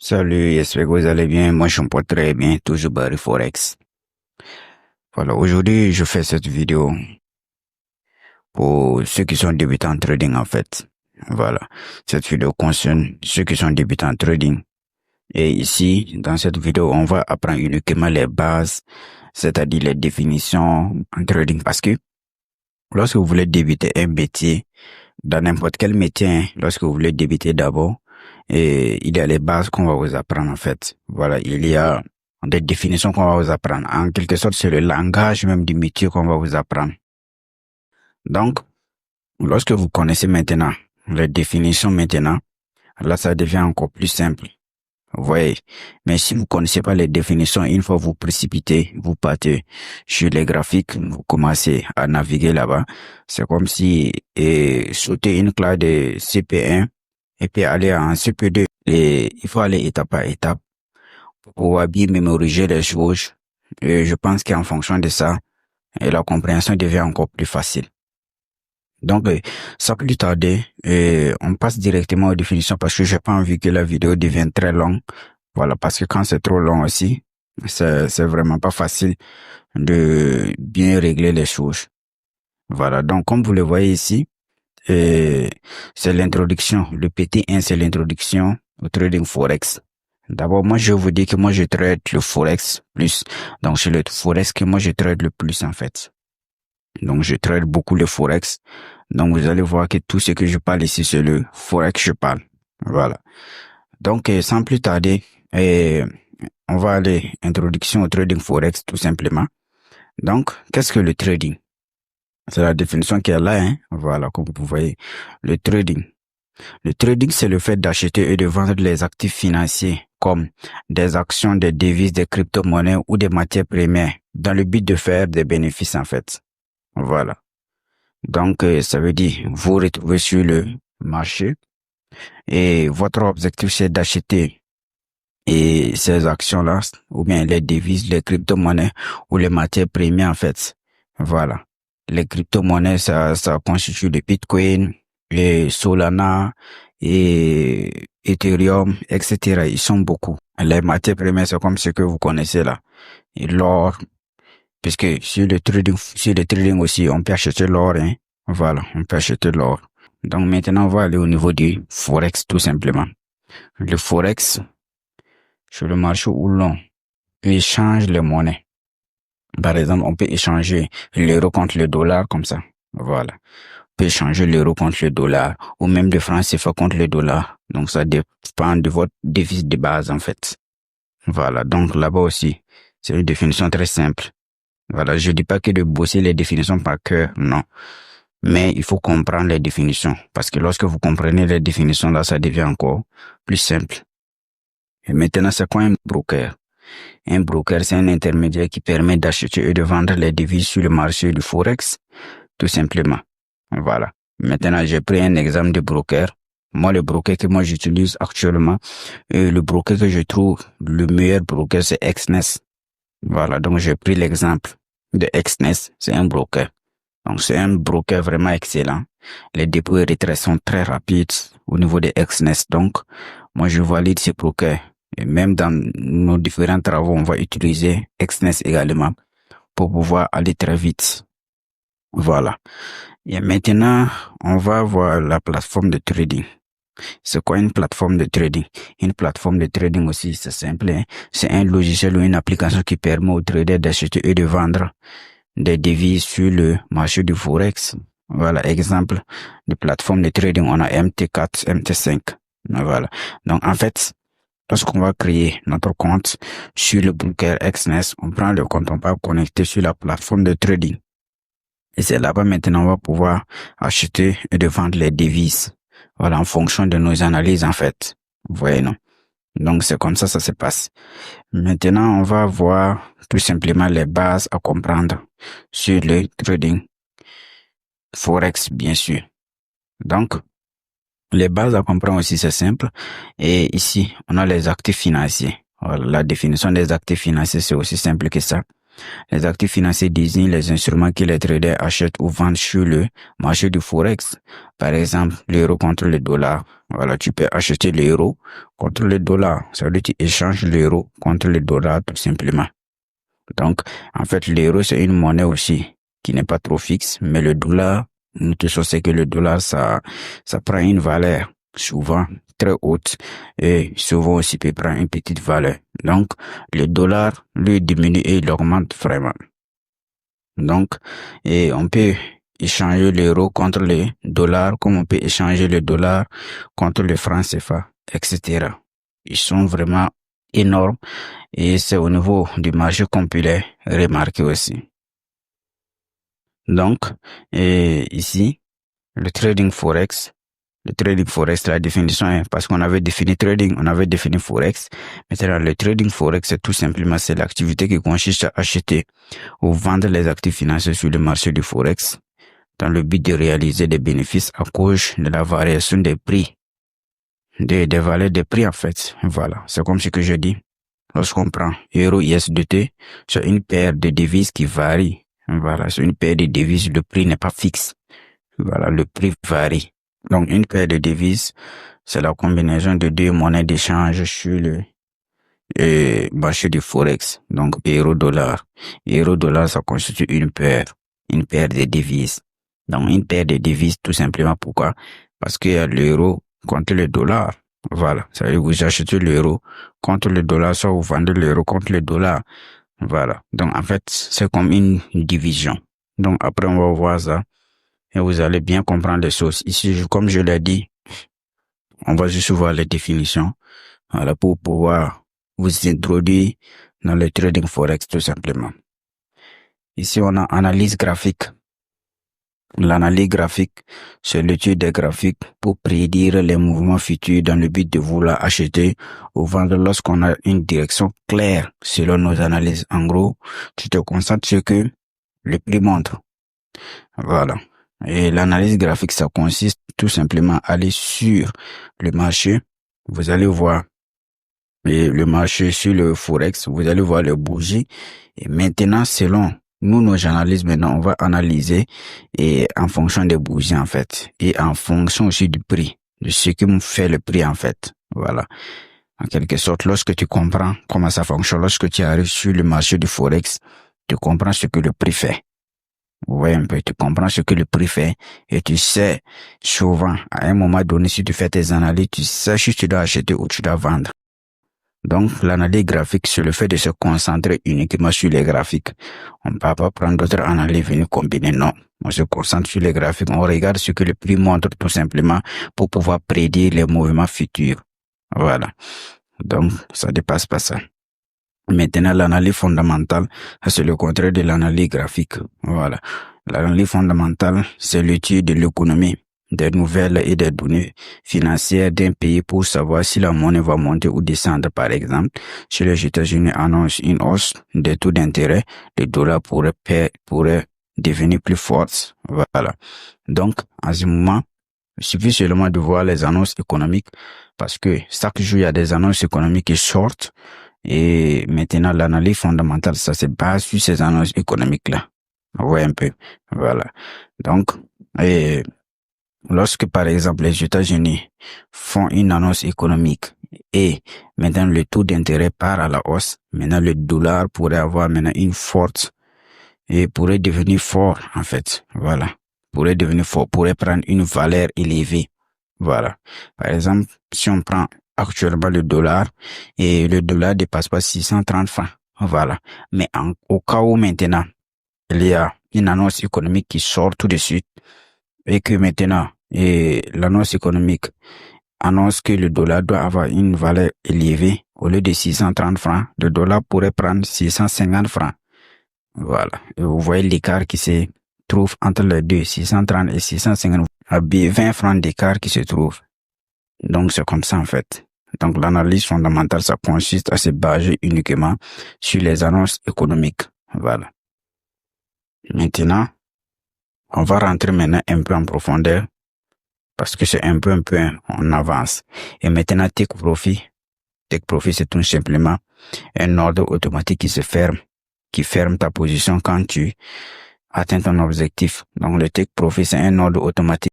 Salut, j'espère que vous allez bien. Moi, je me porte très bien, toujours Barry Forex. Voilà, aujourd'hui, je fais cette vidéo pour ceux qui sont débutants en trading, en fait. Voilà, cette vidéo concerne ceux qui sont débutants en trading. Et ici, dans cette vidéo, on va apprendre uniquement les bases, c'est-à-dire les définitions en trading. Parce que lorsque vous voulez débuter un métier, dans n'importe quel métier, hein, lorsque vous voulez débuter d'abord, et il y a les bases qu'on va vous apprendre en fait. Voilà, il y a des définitions qu'on va vous apprendre. En quelque sorte, c'est le langage même du métier qu'on va vous apprendre. Donc, lorsque vous connaissez maintenant les définitions maintenant, là, ça devient encore plus simple. Vous voyez. Mais si vous connaissez pas les définitions, une fois vous précipitez, vous partez sur les graphiques, vous commencez à naviguer là-bas. C'est comme si sauter une classe de CP1 et puis aller en CP2. Et il faut aller étape par étape pour pouvoir bien mémoriser les choses. Et je pense qu'en fonction de ça, la compréhension devient encore plus facile. Donc, sans plus tarder, on passe directement aux définitions parce que j'ai pas envie que la vidéo devienne très longue. Voilà, parce que quand c'est trop long aussi, c'est vraiment pas facile de bien régler les choses. Voilà, donc comme vous le voyez ici, c'est l'introduction. Le petit 1, c'est l'introduction au trading Forex. D'abord, moi, je vous dis que moi, je trade le Forex plus. Donc, c'est le Forex que moi, je trade le plus, en fait. Donc, je trade beaucoup le Forex. Donc, vous allez voir que tout ce que je parle ici, c'est le Forex que je parle. Voilà. Donc, sans plus tarder, on va aller introduction au trading Forex, tout simplement. Donc, qu'est-ce que le trading? C'est la définition qui est là, hein. Voilà, comme vous voyez. Le trading. Le trading, c'est le fait d'acheter et de vendre les actifs financiers comme des actions, des devises, des crypto-monnaies ou des matières premières dans le but de faire des bénéfices, en fait. Voilà. Donc, ça veut dire, vous retrouvez sur le marché et votre objectif, c'est d'acheter et ces actions-là, ou bien les devises, les crypto-monnaies ou les matières premières, en fait. Voilà. Les crypto-monnaies, ça constitue le Bitcoin, et Solana, et Ethereum, etc. Ils sont beaucoup. Les matières premières, c'est comme ce que vous connaissez là. Et l'or, puisque sur le trading aussi, on peut acheter l'or, hein. Voilà, on peut acheter l'or. Donc maintenant, on va aller au niveau du Forex, tout simplement. Le Forex, sur le marché où l'on échange les monnaies. Par exemple, on peut échanger l'euro contre le dollar comme ça. Voilà. On peut échanger l'euro contre le dollar ou même le franc CFA contre le dollar. Donc, ça dépend de votre devise de base, en fait. Voilà. Donc, là-bas aussi, c'est une définition très simple. Voilà. Je dis pas que de bosser les définitions par cœur, non. Mais il faut comprendre les définitions. Parce que lorsque vous comprenez les définitions, là, ça devient encore plus simple. Et maintenant, c'est quoi un broker? Un broker, c'est un intermédiaire qui permet d'acheter et de vendre les devises sur le marché du Forex, tout simplement. Voilà. Maintenant, j'ai pris un exemple de broker. Moi, le broker que moi j'utilise actuellement, le broker que je trouve le meilleur broker, c'est Exness. Voilà. Donc, j'ai pris l'exemple de Exness. C'est un broker. Donc, c'est un broker vraiment excellent. Les dépôts et retraits sont très rapides au niveau de Exness. Donc, moi, je valide ce broker. Et même dans nos différents travaux, on va utiliser Exness également pour pouvoir aller très vite. Voilà. Et maintenant, on va voir la plateforme de trading. C'est quoi une plateforme de trading? Une plateforme de trading aussi, c'est simple, hein? C'est un logiciel ou une application qui permet aux traders d'acheter et de vendre des devises sur le marché du Forex. Voilà, exemple de plateforme de trading, on a MT4, MT5. Voilà. Donc, en fait, lorsqu'on va créer notre compte sur le broker Exness, on prend le compte, on va connecter sur la plateforme de trading. Et c'est là-bas maintenant on va pouvoir acheter et de vendre les devises. Voilà, en fonction de nos analyses en fait. Vous voyez, non? Donc c'est comme ça se passe. Maintenant, on va voir tout simplement les bases à comprendre sur le trading Forex, bien sûr. Donc, les bases à comprendre aussi, c'est simple. Et ici, on a les actifs financiers. Voilà, la définition des actifs financiers, c'est aussi simple que ça. Les actifs financiers désignent les instruments que les traders achètent ou vendent sur le marché du Forex. Par exemple, l'euro contre le dollar. Voilà, tu peux acheter l'euro contre le dollar. Ça veut dire que tu échanges l'euro contre le dollar tout simplement. Donc, en fait, l'euro, c'est une monnaie aussi qui n'est pas trop fixe, mais le dollar, nous tous savons que le dollar, ça prend une valeur souvent très haute et souvent aussi peut prendre une petite valeur. Donc, le dollar, lui, diminue et il augmente vraiment. Donc, et on peut échanger l'euro contre le dollar, comme on peut échanger le dollar contre le franc CFA, etc. Ils sont vraiment énormes et c'est au niveau du marché qu'on peut les remarquer aussi. Donc, ici, le trading forex, la définition est parce qu'on avait défini trading, on avait défini forex. Maintenant, le trading forex, c'est tout simplement, c'est l'activité qui consiste à acheter ou vendre les actifs financiers sur le marché du forex dans le but de réaliser des bénéfices à cause de la variation des prix, des valeurs des prix en fait. Voilà, c'est comme ce que je dis. Lorsqu'on prend euro USDT, c'est une paire de devises qui varie. Voilà, c'est une paire de devises, le prix n'est pas fixe. Voilà, le prix varie. Donc, une paire de devises, c'est la combinaison de deux monnaies d'échange sur le marché du Forex. Donc, euro-dollar. Euro-dollar, ça constitue une paire de devises. Donc, une paire de devises, tout simplement, pourquoi? Parce qu'il y a l'euro contre le dollar. Voilà. Ça veut dire que vous achetez l'euro contre le dollar, soit vous vendez l'euro contre le dollar. Voilà. Donc, en fait, c'est comme une division. Donc, après, on va voir ça. Et vous allez bien comprendre les choses. Ici, comme je l'ai dit, on va juste voir les définitions. Voilà, pour pouvoir vous introduire dans le trading forex, tout simplement. Ici, on a analyse graphique. L'analyse graphique, c'est l'étude des graphiques pour prédire les mouvements futurs dans le but de vouloir acheter ou vendre lorsqu'on a une direction claire selon nos analyses. En gros, tu te concentres sur ce que le prix montre. Voilà. Et l'analyse graphique, ça consiste tout simplement à aller sur le marché. Vous allez voir le marché sur le Forex, vous allez voir les bougies. Et maintenant, selon nous, nos analyses, maintenant, on va analyser et en fonction des bougies, en fait. Et en fonction aussi du prix, de ce qui me fait le prix, en fait. Voilà. En quelque sorte, lorsque tu comprends comment ça fonctionne, lorsque tu arrives sur le marché du Forex, tu comprends ce que le prix fait. Vous voyez un peu, tu comprends ce que le prix fait et tu sais souvent, à un moment donné, si tu fais tes analyses, tu sais si tu dois acheter ou tu dois vendre. Donc, l'analyse graphique, c'est le fait de se concentrer uniquement sur les graphiques. On ne peut pas prendre d'autres analyses venir combiner, non. On se concentre sur les graphiques, on regarde ce que le prix montre tout simplement pour pouvoir prédire les mouvements futurs. Voilà. Donc, ça dépasse pas ça. Maintenant, l'analyse fondamentale, c'est le contraire de l'analyse graphique. Voilà. L'analyse fondamentale, c'est l'étude de l'économie, des nouvelles et des données financières d'un pays pour savoir si la monnaie va monter ou descendre. Par exemple, si les États-Unis annoncent une hausse des taux d'intérêt, le dollar pourrait devenir plus fort. Voilà. Donc, à ce moment, il suffit seulement de voir les annonces économiques parce que chaque jour, il y a des annonces économiques qui sortent. Et maintenant, l'analyse fondamentale, ça se base sur ces annonces économiques-là. Ouais, un peu. Voilà. Donc, lorsque, par exemple, les États-Unis font une annonce économique et maintenant le taux d'intérêt part à la hausse, maintenant le dollar pourrait avoir maintenant une forte et pourrait devenir fort, en fait. Voilà. Pourrait devenir fort, pourrait prendre une valeur élevée. Voilà. Par exemple, si on prend actuellement le dollar et le dollar dépasse pas 630 francs. Voilà. Mais au cas où maintenant, il y a une annonce économique qui sort tout de suite et que maintenant, l'annonce économique annonce que le dollar doit avoir une valeur élevée au lieu de 630 francs, le dollar pourrait prendre 650 francs. Voilà. Et vous voyez l'écart qui se trouve entre les deux, 630 et 650. À 20 francs d'écart qui se trouve. Donc, c'est comme ça, en fait. Donc, l'analyse fondamentale, ça consiste à se baser uniquement sur les annonces économiques. Voilà. Maintenant, on va rentrer maintenant un peu en profondeur parce que c'est un peu, on avance. Et maintenant, Take Profit. Take Profit, c'est tout simplement un ordre automatique qui se ferme qui ferme ta position quand tu atteins ton objectif. Donc le take profit, c'est un ordre automatique